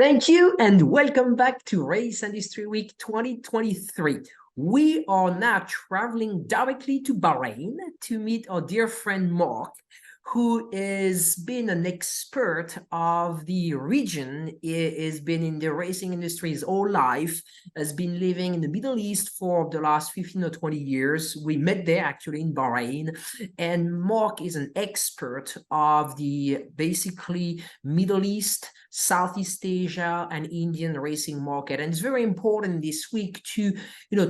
Thank you and welcome back to Race Industry Week 2023. We are now traveling directly to Bahrain to meet our dear friend Mark, who has been an expert of the region. He has been in the racing industry his whole life, has been living in the Middle East for the last 15 or 20 years. We met there actually in Bahrain, and Mark is an expert of the basically Middle East, Southeast Asia, and Indian racing market. And it's very important this week to,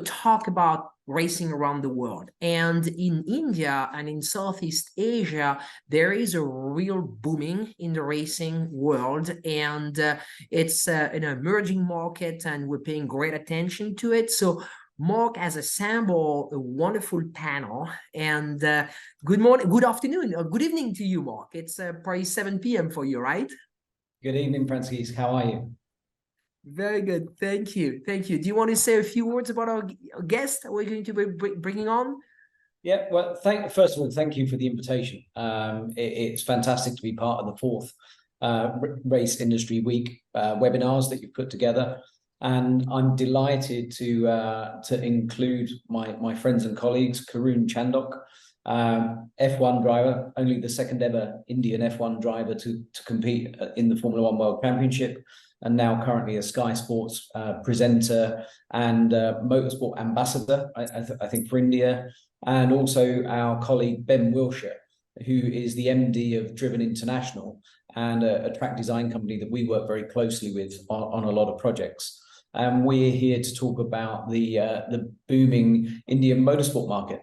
talk about racing around the world. And in India and in Southeast Asia, there is a real booming in the racing world, and it's an emerging market, and we're paying great attention to it. So Mark has assembled a wonderful panel, and good morning, good afternoon, or good evening to you, Mark. It's probably 7 p.m. for you, right? Good evening, Francis. How are you? Very good. Thank you. Thank you. Do you want to say a few words about our guest that we're going to be bringing on? Yeah, well, first of all, thank you for the invitation. It's fantastic to be part of the fourth Race Industry Week webinars that you've put together. And I'm delighted to include my friends and colleagues, Karun Chandhok, F1 driver, only the second ever Indian F1 driver to compete in the Formula One World Championship, and now currently a Sky Sports presenter and Motorsport ambassador, I think, for India, and also our colleague Ben Willshire, who is the MD of Driven International and a track design company that we work very closely with on a lot of projects. And we're here to talk about the booming Indian motorsport market.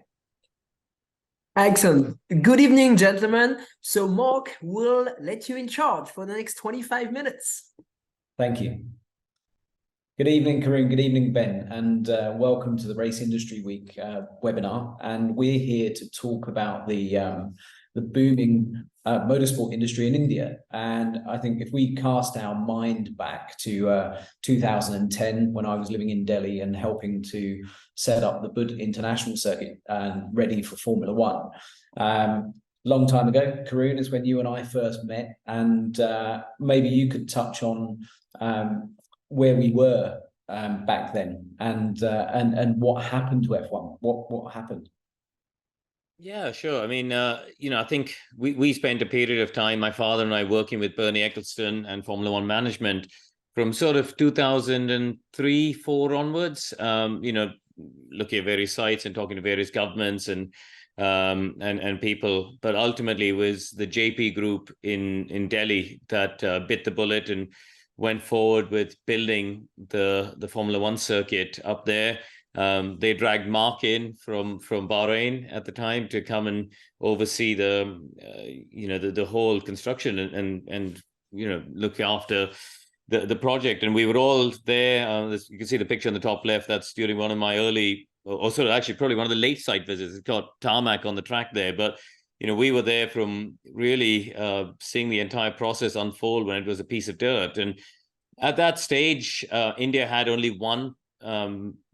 Excellent. Good evening, gentlemen. So Mark will let you in charge for the next 25 minutes. Thank you. Good evening, Karun. Good evening, Ben, and welcome to the Race Industry Week webinar. And we're here to talk about the booming motorsport industry in India. And I think if we cast our mind back to 2010, when I was living in Delhi and helping to set up the Buddh international circuit and ready for Formula One. Long time ago, Karun, is when you and I first met, and maybe you could touch on where we were back then and what happened to F1. What happened? Yeah, sure. I mean, I think we spent a period of time, my father and I, working with Bernie Ecclestone and Formula One management from sort of 2003-4 onwards. Looking at various sites and talking to various governments and people, but ultimately it was the JP group in Delhi that bit the bullet and went forward with building the Formula One circuit up there. They dragged Mark in from Bahrain at the time to come and oversee the whole construction and look after the project. And we were all there. You can see the picture on the top left. That's during one of my early, or sort of actually probably one of the late site visits. It's got tarmac on the track there, but we were there from really seeing the entire process unfold when it was a piece of dirt. And at that stage, India had only one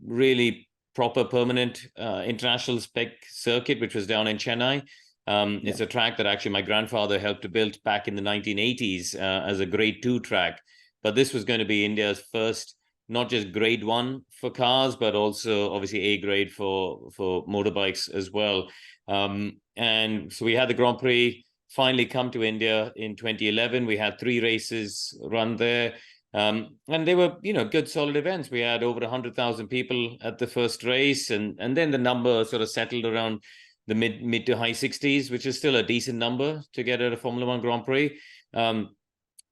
really proper permanent international spec circuit, which was down in Chennai. It's a track that actually my grandfather helped to build back in the 1980s as a grade 2 track. But this was going to be India's first, not just grade 1 for cars, but also obviously A grade for motorbikes as well. And so we had the Grand Prix finally come to India in 2011. We had 3 races run there. And they were, good, solid events. We had over 100,000 people at the first race. And then the number sort of settled around the mid to high 60s, which is still a decent number to get at a Formula One Grand Prix.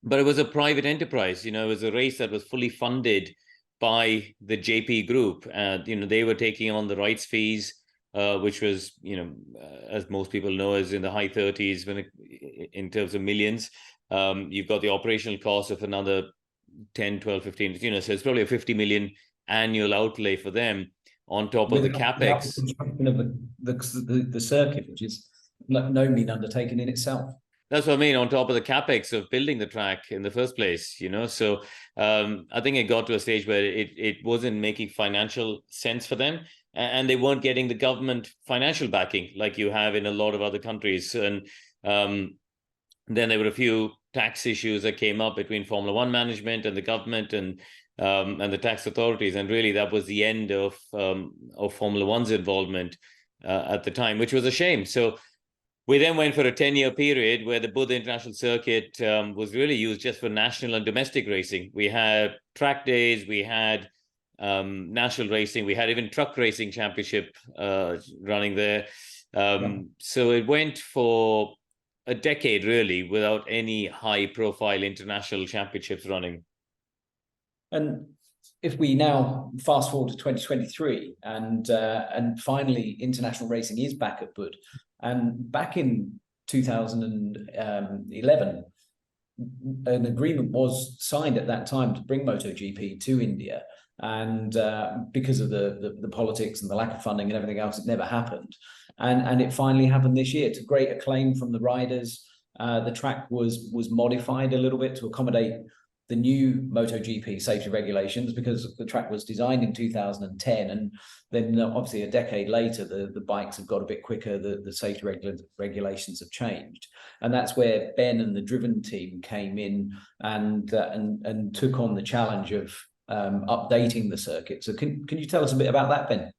But it was a private enterprise. It was a race that was fully funded by the JP group. They were taking on the rights fees, which was, as most people know, is in the high 30s in terms of millions. You've got the operational cost of another 10, 12, 15, so it's probably a 50 million annual outlay for them on top of the capex. The circuit, which is no mean undertaking in itself. That's what I mean, on top of the capex of building the track in the first place, So I think it got to a stage where it wasn't making financial sense for them, and they weren't getting the government financial backing like you have in a lot of other countries. And then there were a few tax issues that came up between Formula One management and the government and the tax authorities, and really that was the end of Formula One's involvement at the time, which was a shame. So we then went for a 10-year period where the Buddh International Circuit was really used just for national and domestic racing. We had track days, we had national racing, we had even truck racing championship running there. So it went for a decade really without any high-profile international championships running. And if we now fast forward to 2023, and finally international racing is back at Buddh, and back in 2011, an agreement was signed at that time to bring MotoGP to India, and because of the politics and the lack of funding and everything else, it never happened. And it finally happened this year to great acclaim from the riders. The track was modified a little bit to accommodate the new MotoGP safety regulations, because the track was designed in 2010, and then obviously a decade later the bikes have got a bit quicker, the safety regulations have changed, and that's where Ben and the Driven team came in and took on the challenge of updating the circuit. So can you tell us a bit about that, Ben?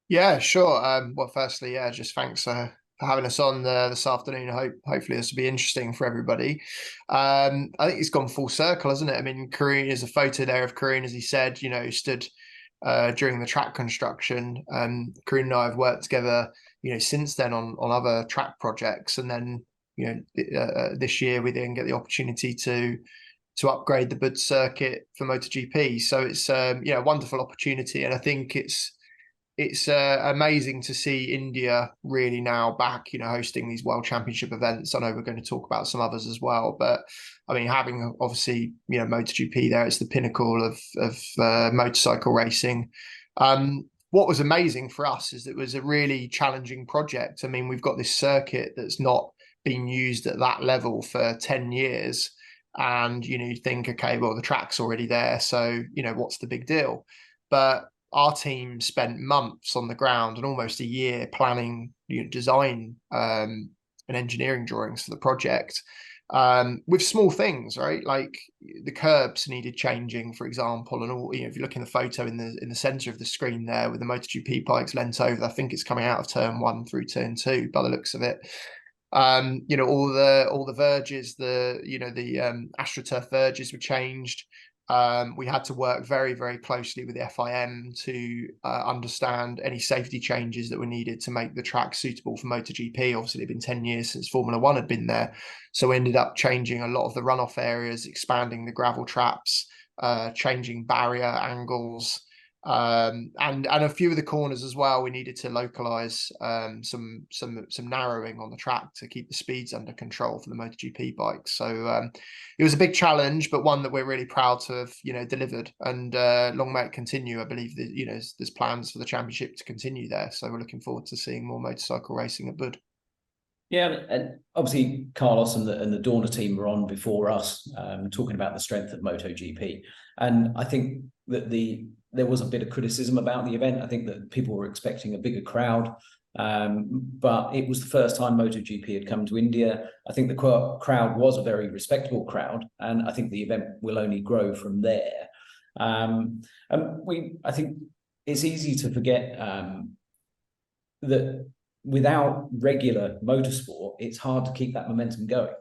Yeah, sure. Well, firstly, yeah, just thanks for having us on this afternoon. Hopefully this will be interesting for everybody. I think it's gone full circle, hasn't it? I mean, Karun, there's a photo there of Karun, as he said, stood during the track construction. Karun and I have worked together, since then on other track projects, and then this year we then get the opportunity to upgrade the Buddh circuit for MotoGP. So it's a wonderful opportunity, and I think it's amazing to see India really now back, hosting these World Championship events. I know we're going to talk about some others as well, but I mean, having obviously, MotoGP there, it's the pinnacle of motorcycle racing. What was amazing for us is it was a really challenging project. I mean, we've got this circuit that's not been used at that level for 10 years. And, you think, okay, well, the track's already there, so, what's the big deal? But our team spent months on the ground and almost a year planning, design and engineering drawings for the project, with small things, right? Like the curbs needed changing, for example, and all. If you look in the photo in the center of the screen there with the MotoGP bikes lent over, I think it's coming out of turn 1 through turn 2 by the looks of it. All the verges, the AstroTurf verges were changed. We had to work very, very closely with the FIM to understand any safety changes that were needed to make the track suitable for MotoGP. Obviously, it had been 10 years since Formula One had been there. So we ended up changing a lot of the runoff areas, expanding the gravel traps, changing barrier angles, and a few of the corners as well. We needed to localize some narrowing on the track to keep the speeds under control for the MotoGP bikes. So it was a big challenge, but one that we're really proud to have delivered, and long may it continue. I believe that there's plans for the championship to continue there, so we're looking forward to seeing more motorcycle racing at Buddh. Yeah, and obviously Carlos and the Dorna team were on before us, talking about the strength of MotoGP, and I think that there was a bit of criticism about the event. I think that people were expecting a bigger crowd, but it was the first time MotoGP had come to India. I think the crowd was a very respectable crowd, and I think the event will only grow from there. And I think it's easy to forget that without regular motorsport, it's hard to keep that momentum going.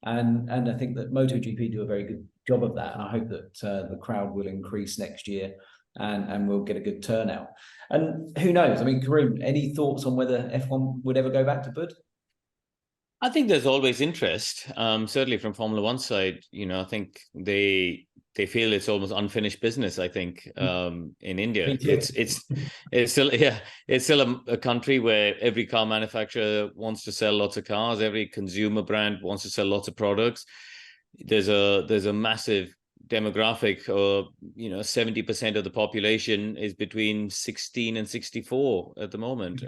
And I think that MotoGP do a very good job of that, and I hope that the crowd will increase next year, and we'll get a good turnout. And who knows? I mean, Karun, any thoughts on whether F1 would ever go back to Buddh? I think there's always interest, certainly from Formula One side. I think they feel it's almost unfinished business. I think in India, it's still it's still a country where every car manufacturer wants to sell lots of cars. Every consumer brand wants to sell lots of products. There's a massive demographic, 70% of the population is between 16 and 64 at the moment,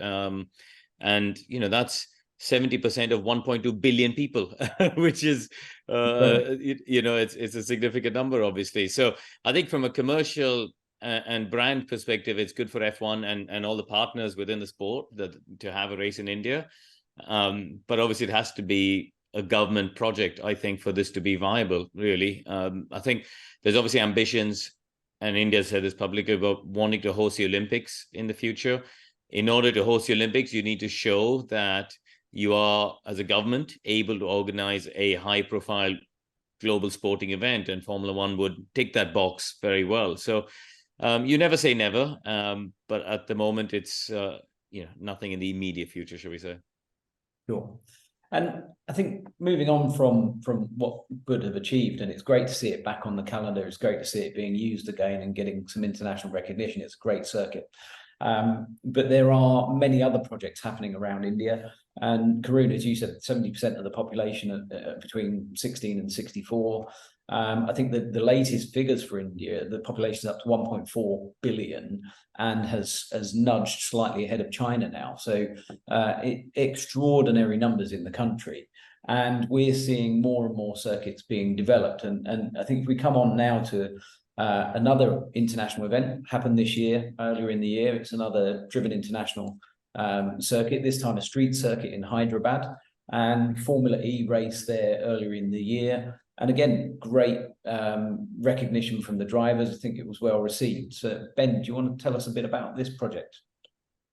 and that's 70% of 1.2 billion people, which is it's a significant number, obviously. So I think from a commercial and brand perspective, it's good for F1 and all the partners within the sport to have a race in India, but obviously it has to be a government project, I think, for this to be viable, really. I think there's obviously ambitions, and India said this publicly, about wanting to host the Olympics in the future. In order to host the Olympics, you need to show that you are, as a government, able to organize a high-profile global sporting event, and Formula One would tick that box very well. So you never say never, but at the moment, it's nothing in the immediate future, shall we say. Sure. And I think moving on from what Buddh have achieved, and it's great to see it back on the calendar. It's great to see it being used again and getting some international recognition. It's a great circuit. But there are many other projects happening around India. And Karun, as you said, 70% of the population are between 16 and 64. I think that the latest figures for India, the population is up to 1.4 billion and has nudged slightly ahead of China now. So extraordinary numbers in the country. And we're seeing more and more circuits being developed. And I think if we come on now to another international event happened this year, earlier in the year, it's another Driven International circuit, this time a street circuit in Hyderabad, and Formula E race there earlier in the year. And again, great recognition from the drivers. I think it was well received. So Ben, do you want to tell us a bit about this project?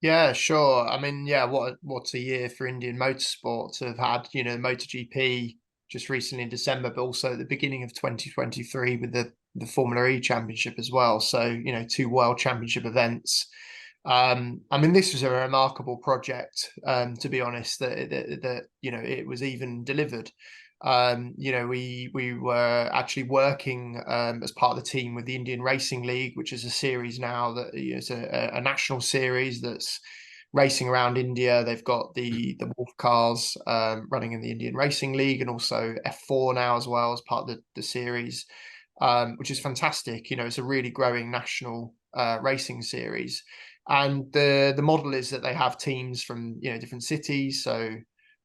Yeah, sure. I mean, yeah, what's a year for Indian motorsport to have had, MotoGP just recently in December, but also at the beginning of 2023 with the Formula E Championship as well. So, 2 World Championship events. I mean, this was a remarkable project, to be honest, that it was even delivered. We were actually working as part of the team with the Indian Racing League, which is a series now that is a national series that's racing around India. They've got the Wolf cars running in the Indian Racing League, and also F4 now as well as part of the series, which is fantastic. It's a really growing national racing series. And the model is that they have teams from different cities. So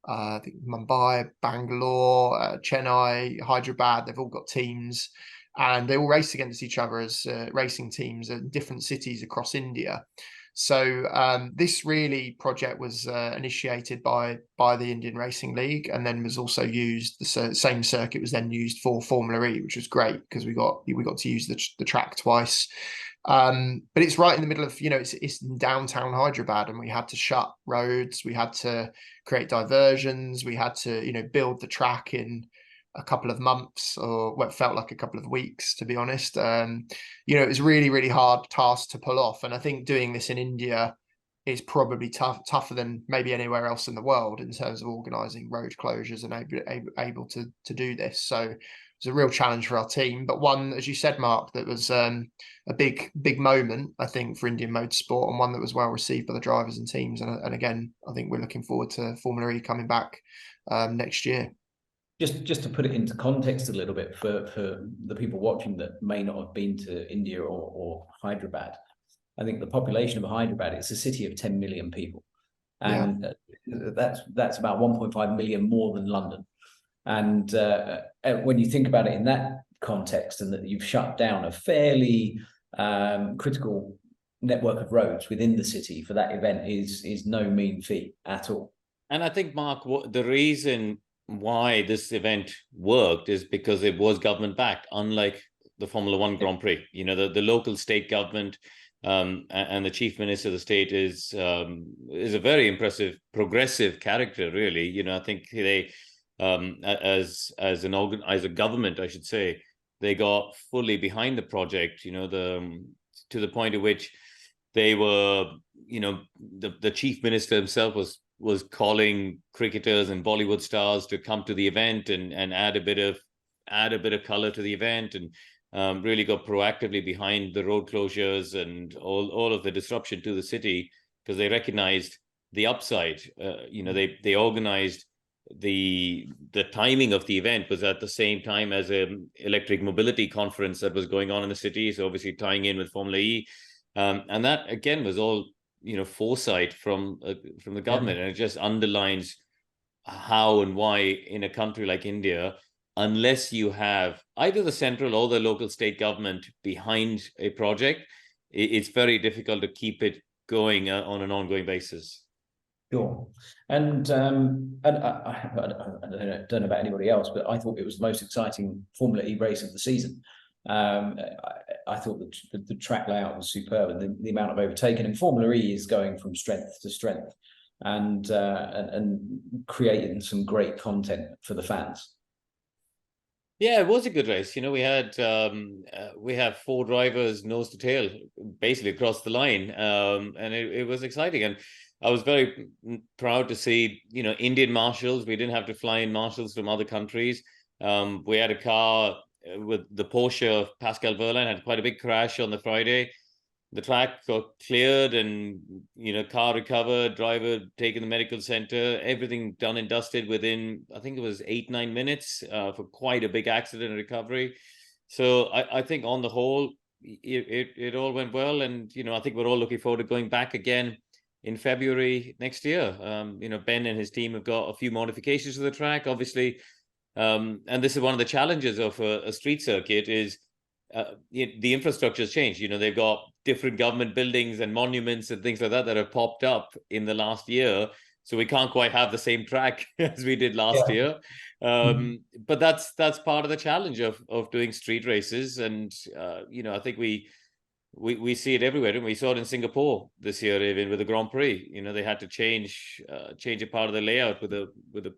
I think Mumbai, Bangalore, Chennai, Hyderabad, they've all got teams, and they all race against each other as racing teams in different cities across India. So this really project was initiated by the Indian Racing League, and then was also used. The same circuit was then used for Formula E, which was great because we got to use the track twice. But it's right in the middle of, it's in downtown Hyderabad, and we had to shut roads, we had to create diversions, we had to, build the track in a couple of months, or what felt like a couple of weeks, to be honest. It was really, really hard task to pull off. And I think doing this in India is probably tougher than maybe anywhere else in the world in terms of organizing road closures and able to do this. So it was a real challenge for our team, but one, as you said, Mark, that was a big moment, I think, for Indian motorsport, and one that was well received by the drivers and teams. And again, I think we're looking forward to Formula E coming back next year. Just to put it into context a little bit for the people watching that may not have been to India or Hyderabad, I think the population of Hyderabad, it's a city of 10 million people. And that's about 1.5 million more than London. And when you think about it in that context, and that you've shut down a fairly critical network of roads within the city for that event is no mean feat at all. And I think, Mark, the reason why this event worked is because it was government backed, unlike the Formula One Grand Prix. The local state government and the chief minister of the state is a very impressive, progressive character, really. I think they, as a government, I should say, they got fully behind the project. To the point at which they were, the chief minister himself was calling cricketers and Bollywood stars to come to the event and add a bit of color to the event, and really got proactively behind the road closures and all of the disruption to the city, because they recognized the upside. They organized the timing of the event was at the same time as an electric mobility conference that was going on in the city, so obviously tying in with Formula E, and that again was all foresight from the government. And it just underlines how and why in a country like India, unless you have either the central or the local state government behind a project, it's very difficult to keep it going on an ongoing basis. Sure. And I don't know about anybody else, but I thought it was the most exciting Formula E race of the season. I thought the track layout was superb, and the amount of overtaking. And Formula E is going from strength to strength, and creating some great content for the fans. Yeah, it was a good race. You know, we have 4 drivers nose to tail, basically across the line, and it was exciting. And I was very proud to see, you know, Indian marshals. We didn't have to fly in marshals from other countries. We had a car with the Porsche of Pascal Wehrlein, had quite a big crash on the Friday. The track got cleared and, you know, car recovered, driver taken to the medical center, everything done and dusted within, I think it was 8-9 minutes for quite a big accident and recovery. So I think on the whole, it all went well. And, you know, I think we're all looking forward to going back again in February next year. You know, Ben and his team have got a few modifications to the track, obviously. And this is one of the challenges of a street circuit is the infrastructure has changed. You know, they've got different government buildings and monuments and things like that have popped up in the last year. So we can't quite have the same track as we did last year. But that's part of the challenge of doing street races. And, you know, I think we see it everywhere. And we saw it in Singapore this year, even with the Grand Prix. You know, they had to change a part of the layout with a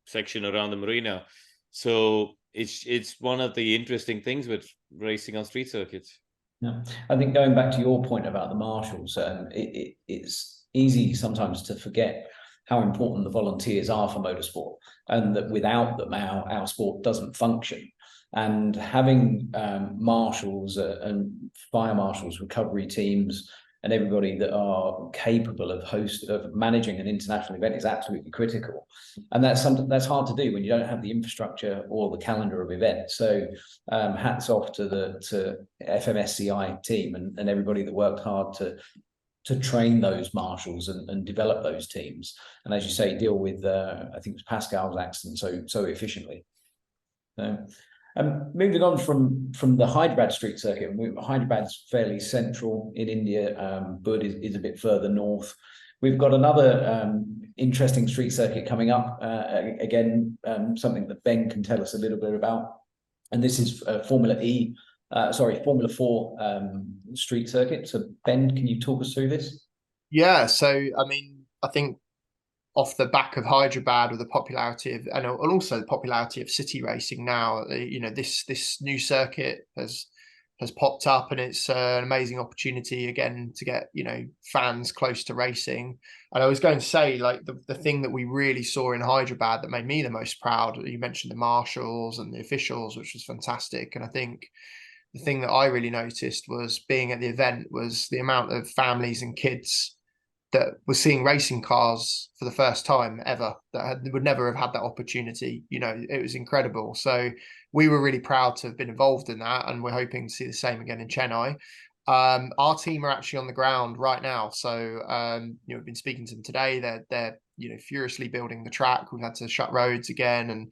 section around the marina. So it's one of the interesting things with racing on street circuits. Yeah, I think going back to your point about the marshals, it's easy sometimes to forget how important the volunteers are for motorsport, and that without them, our sport doesn't function. And having marshals and fire marshals, recovery teams, and everybody that are capable of managing an international event is absolutely critical. And that's something that's hard to do when you don't have the infrastructure or the calendar of events. So hats off to the FMSCI team and everybody that worked hard to train those marshals and develop those teams. And as you say, deal with I think it was Pascal's accident so efficiently. Moving on from the Hyderabad street circuit, Hyderabad's fairly central in India. Buddh is a bit further north. We've got another interesting street circuit coming up. Again, something that Ben can tell us a little bit about. And this is Formula 4 street circuit. So Ben, can you talk us through this? Yeah, so I mean, I think off the back of Hyderabad, with the popularity of, and also the popularity of city racing now, you know, this new circuit has popped up, and it's an amazing opportunity again to get, you know, fans close to racing. And I was going to say, like, the thing that we really saw in Hyderabad that made me the most proud, you mentioned the marshals and the officials, which was fantastic. And I think the thing that I really noticed was, being at the event, was the amount of families and kids that were seeing racing cars for the first time ever, that would never have had that opportunity. You know, it was incredible. So we were really proud to have been involved in that, and we're hoping to see the same again in Chennai. Our team are actually on the ground right now, so you know, we've been speaking to them today. They're you know, furiously building the track. We've had to shut roads again, and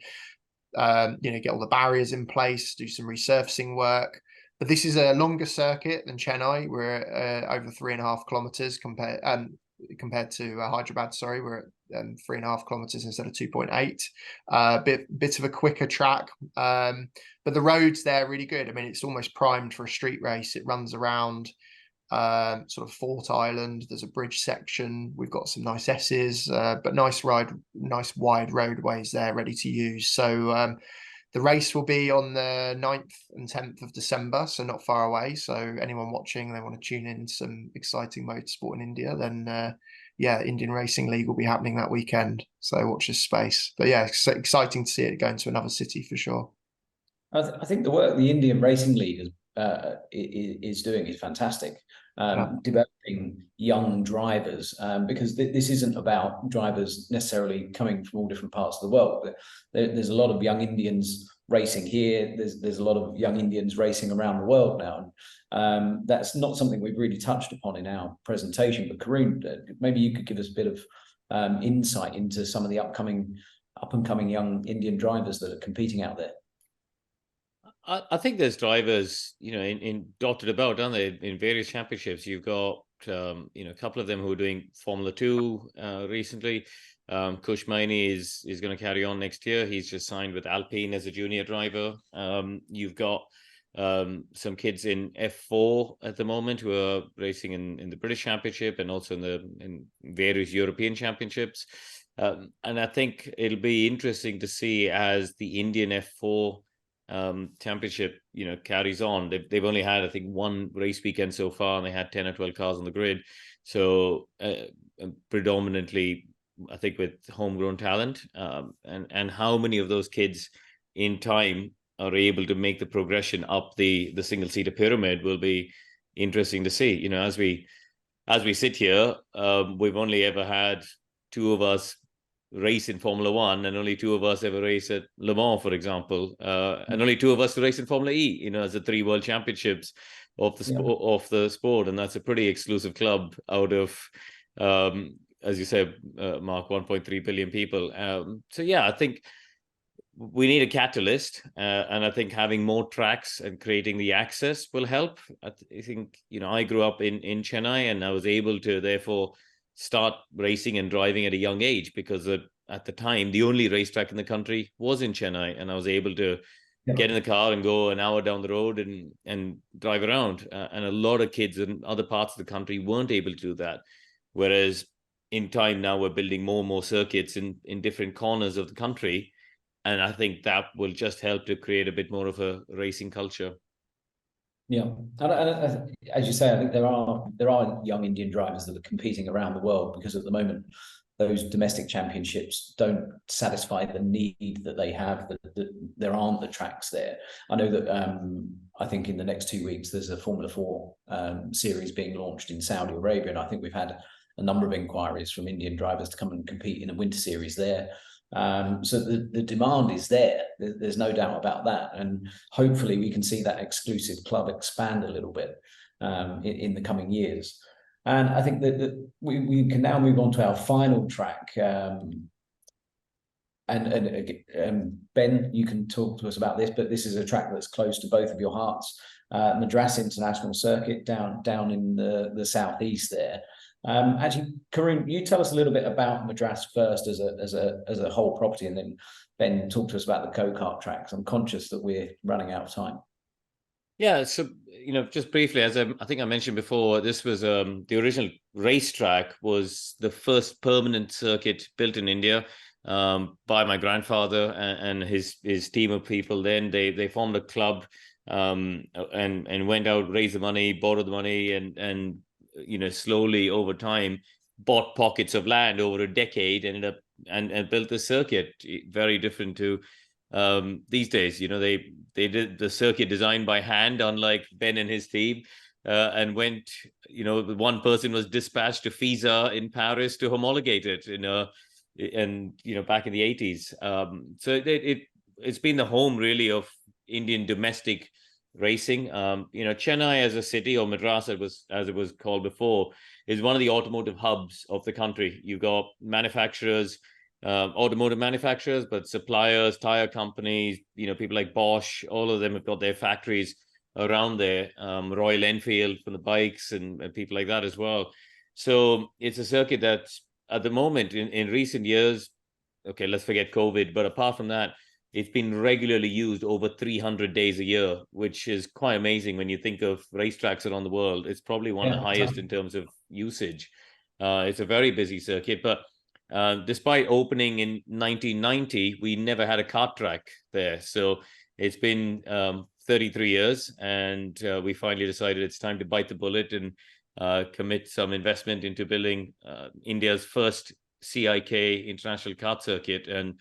you know, get all the barriers in place, do some resurfacing work. But this is a longer circuit than Chennai. We're over 3.5 kilometers compared to Hyderabad. Sorry, we're at 3.5 kilometers instead of 2.8. Bit of a quicker track, but the roads there are really good. I mean, it's almost primed for a street race. It runs around sort of Fort Island. There's a bridge section. We've got some nice S's, but nice wide roadways there ready to use. So the race will be on the 9th and 10th of December, so not far away. So anyone watching, they want to tune in some exciting motorsport in India, then yeah, Indian Racing League will be happening that weekend. So watch this space. But yeah, it's exciting to see it going to another city for sure. I think the work the Indian Racing League is doing is fantastic. Developing young drivers, because this isn't about drivers necessarily coming from all different parts of the world. There's a lot of young Indians racing here. There's a lot of young Indians racing around the world now. That's not something we've really touched upon in our presentation. But Karun, maybe you could give us a bit of insight into some of the up and coming young Indian drivers that are competing out there. I think there's drivers, you know, in dotted about, aren't they, in various championships. You've got a couple of them who are doing Formula 2 recently. Kush Maini is going to carry on next year. He's just signed with Alpine as a junior driver. You've got some kids in F4 at the moment who are racing in the British Championship and also in various European championships. And I think it'll be interesting to see as the Indian F4 championship, carries on. They've only had, I think, one race weekend so far, and they had 10 or 12 cars on the grid. So predominantly, I think, with homegrown talent, and how many of those kids in time are able to make the progression up the single seater pyramid will be interesting to see. As we sit here, we've only ever had two of us race in Formula One, and only two of us ever race at Le Mans, for example, and only two of us race in Formula E. As the 3 world championships of the sport, and that's a pretty exclusive club out of, as you said, Mark, 1.3 billion people. So yeah, I think we need a catalyst, and I think having more tracks and creating the access will help. I think, I grew up in Chennai, and I was able to therefore start racing and driving at a young age, because at the time, the only racetrack in the country was in Chennai, and I was able to get in the car and go an hour down the road and drive around. And a lot of kids in other parts of the country weren't able to do that. Whereas in time now, we're building more and more circuits in different corners of the country. And I think that will just help to create a bit more of a racing culture. Yeah, and as you say, I think there are young Indian drivers that are competing around the world, because at the moment those domestic championships don't satisfy the need that they have. That there aren't the tracks there. I know that I think in the next 2 weeks there's a Formula 4 series being launched in Saudi Arabia, and I think we've had a number of inquiries from Indian drivers to come and compete in a winter series there. So the demand is there. There's no doubt about that, and hopefully we can see that exclusive club expand a little bit in the coming years. And I think that we can now move on to our final track. And Ben, you can talk to us about this, but this is a track that's close to both of your hearts. Madras International Circuit down in the southeast there. Actually, Karun, you tell us a little bit about Madras first as a whole property, and then Ben, talk to us about the go-kart tracks. I'm conscious that we're running out of time. Yeah, so just briefly, as I think I mentioned before, this was the original racetrack was the first permanent circuit built in India by my grandfather and his team of people. Then they formed a club and went out, raised the money, borrowed the money, and slowly over time bought pockets of land over a decade, ended up and built the circuit. Very different to these days. They did the circuit designed by hand, unlike Ben and his team, and went, one person was dispatched to FISA in Paris to homologate it back in the 80s. So it's been the home really of Indian domestic racing. Chennai as a city, or Madras as it was called before, is one of the automotive hubs of the country. You've got manufacturers, automotive manufacturers, but suppliers, tire companies, people like Bosch, all of them have got their factories around there. Royal Enfield for the bikes and people like that as well. So it's a circuit that at the moment in recent years, okay, let's forget COVID, but apart from that, it's been regularly used over 300 days a year, which is quite amazing when you think of racetracks around the world. It's probably one of the highest in terms of usage. It's a very busy circuit, but despite opening in 1990, we never had a kart track there. So it's been 33 years, and we finally decided it's time to bite the bullet and commit some investment into building India's first CIK international kart circuit. And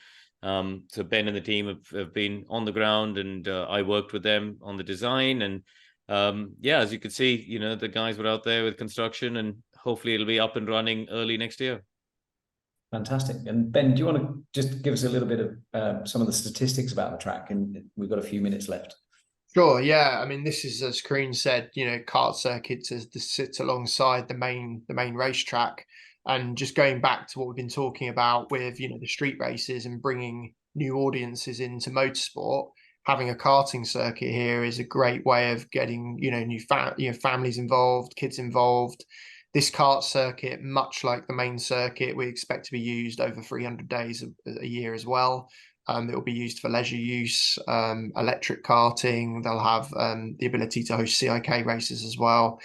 so Ben and the team have been on the ground, and I worked with them on the design. And as you can see, the guys were out there with construction, and hopefully it'll be up and running early next year. Fantastic. And Ben, do you want to just give us a little bit of some of the statistics about the track? And we've got a few minutes left. Sure. Yeah. I mean, this is, as Karun said, kart circuits sits alongside the main racetrack. And just going back to what we've been talking about with, the street races and bringing new audiences into motorsport, having a karting circuit here is a great way of getting, new families involved, kids involved. this kart circuit, much like the main circuit, we expect to be used over 300 days a year as well. It will be used for leisure use, electric karting. They'll have the ability to host CIK races as well.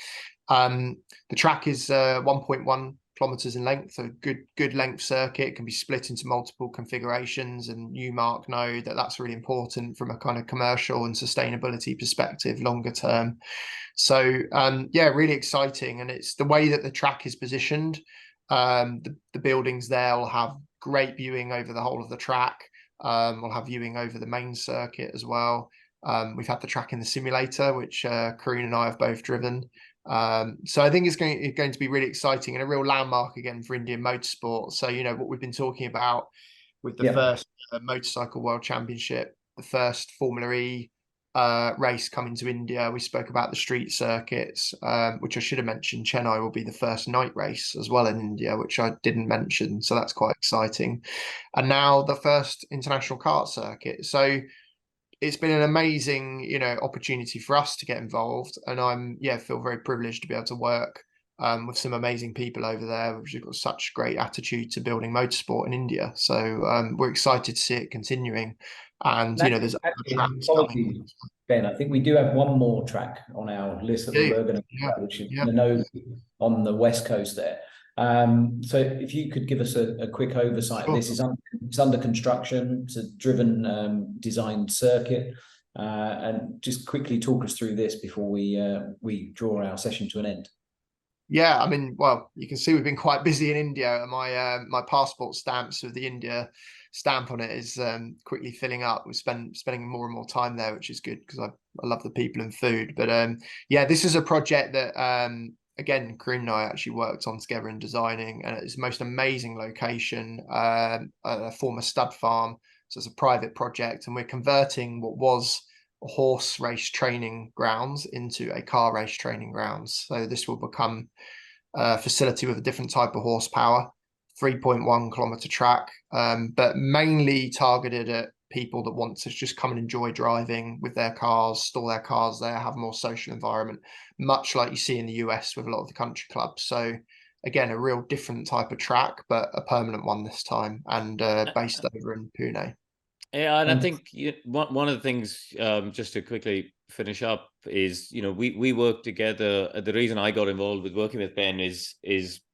The track is 1.1 kilometers in length, a good length circuit. It can be split into multiple configurations, and you, Mark, know that that's really important from a kind of commercial and sustainability perspective longer term. So yeah, really exciting. And it's the way that the track is positioned. The buildings there will have great viewing over the whole of the track. We'll have viewing over the main circuit as well. We've had the track in the simulator, which Karun and I have both driven. So I think it's going to be really exciting and a real landmark again for Indian motorsport. So, you know, what we've been talking about with the first Motorcycle World Championship, the first Formula E race coming to India. We spoke about the street circuits, which I should have mentioned. Chennai will be the first night race as well in India, which I didn't mention. So that's quite exciting. And now the first international kart circuit. So it's been an amazing, you know, opportunity for us to get involved, and feel very privileged to be able to work with some amazing people over there, which have got such great attitude to building motorsport in India. So we're excited to see it continuing, and you know, there's other tracks coming. Ben, I think we do have one more track on our list that we're going to, which is Chandhok on the west coast there. So if you could give us a quick oversight. Sure. This is under construction. It's a driven designed circuit, and just quickly talk us through this before we draw our session to an end. Yeah, I mean, well, you can see we've been quite busy in India, and my passport stamps with the India stamp on it is quickly filling up. We're spending more and more time there, which is good because I love the people and food. But yeah, this is a project that again, Karun and I actually worked on together and designing, and it's the most amazing location, a former stud farm. So it's a private project, and we're converting what was a horse race training grounds into a car race training grounds. So this will become a facility with a different type of horsepower, 3.1 kilometer track, but mainly targeted at people that want to just come and enjoy driving with their cars, store their cars there, have a more social environment, much like you see in the US with a lot of the country clubs. So again, a real different type of track, but a permanent one this time, and based over in Pune. Yeah, and I think one of the things, just to quickly finish up, is, you know, we work together. The reason I got involved with working with Ben is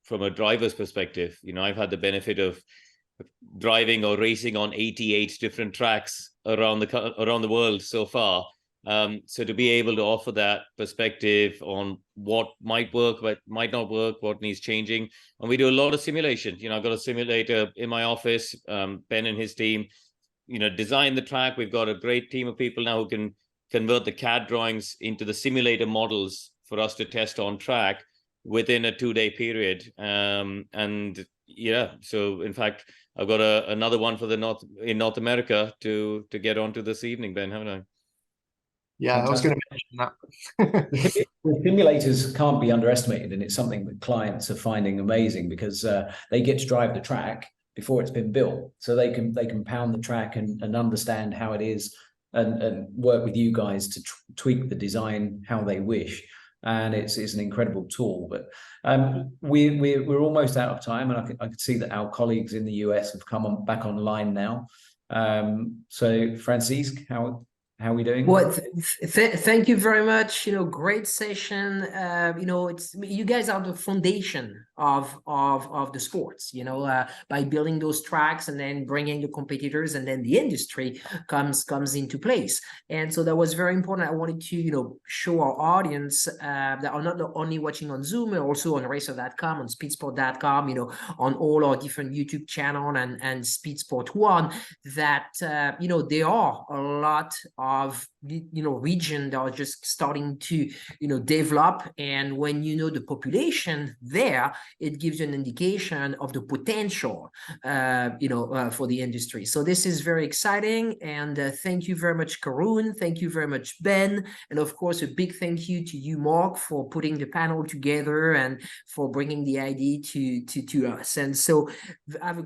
from a driver's perspective. You know, I've had the benefit of driving or racing on 88 different tracks around the world so far. So to be able to offer that perspective on what might work, but might not work, what needs changing. And we do a lot of simulation. You know, I've got a simulator in my office. Ben and his team, you know, design the track. We've got a great team of people now who can convert the CAD drawings into the simulator models for us to test on track within a 2-day period. And yeah, so in fact, I've got another one for North America to get onto this evening, Ben, haven't I? Yeah, fantastic. I was going to mention that. The simulators can't be underestimated, and it's something that clients are finding amazing because they get to drive the track before it's been built, so they can pound the track and understand how it is, and work with you guys to tweak the design how they wish. And it's an incredible tool. But we're almost out of time, and I can see that our colleagues in the US have come back online now. So Francisque, how are we doing? Well, thank you very much. You know, great session. You know, you guys are the foundation of the sports. You know, by building those tracks and then bringing the competitors, and then the industry comes into place. And so that was very important. I wanted to, you know, show our audience that are not only watching on Zoom, but also on racer.com, on speedsport.com, you know, on all our different YouTube channel and Speedsport One, that you know, there are a lot of, you know, region that are just starting to, you know, develop. And when you know the population there, it gives you an indication of the potential, you know, for the industry. So this is very exciting. And thank you very much, Karun. Thank you very much, Ben. And of course, a big thank you to you, Mark, for putting the panel together and for bringing the idea to us. And so have a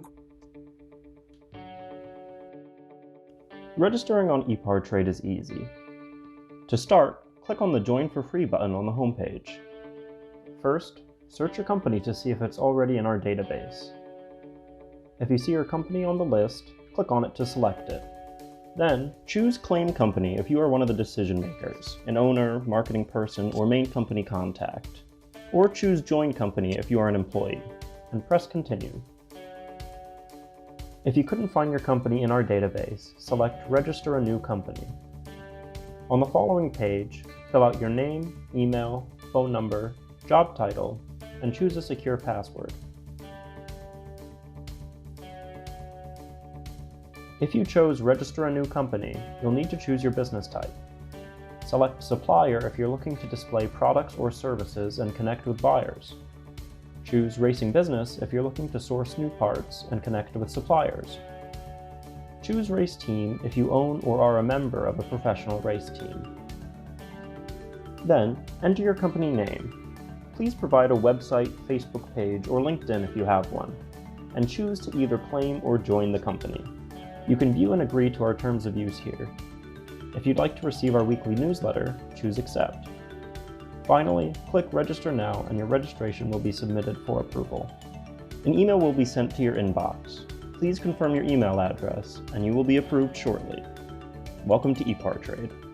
Registering on ePartrade is easy. To start, click on the Join for Free button on the homepage. First, search your company to see if it's already in our database. If you see your company on the list, click on it to select it. Then, choose Claim Company if you are one of the decision makers, an owner, marketing person, or main company contact. Or choose Join Company if you are an employee, and press Continue. If you couldn't find your company in our database, select Register a New Company. On the following page, fill out your name, email, phone number, job title, and choose a secure password. If you chose Register a New Company, you'll need to choose your business type. Select Supplier if you're looking to display products or services and connect with buyers. Choose Racing Business if you're looking to source new parts and connect with suppliers. Choose Race Team if you own or are a member of a professional race team. Then, enter your company name. Please provide a website, Facebook page, or LinkedIn if you have one, and choose to either claim or join the company. You can view and agree to our terms of use here. If you'd like to receive our weekly newsletter, choose Accept. Finally, click Register Now and your registration will be submitted for approval. An email will be sent to your inbox. Please confirm your email address and you will be approved shortly. Welcome to eParTrade.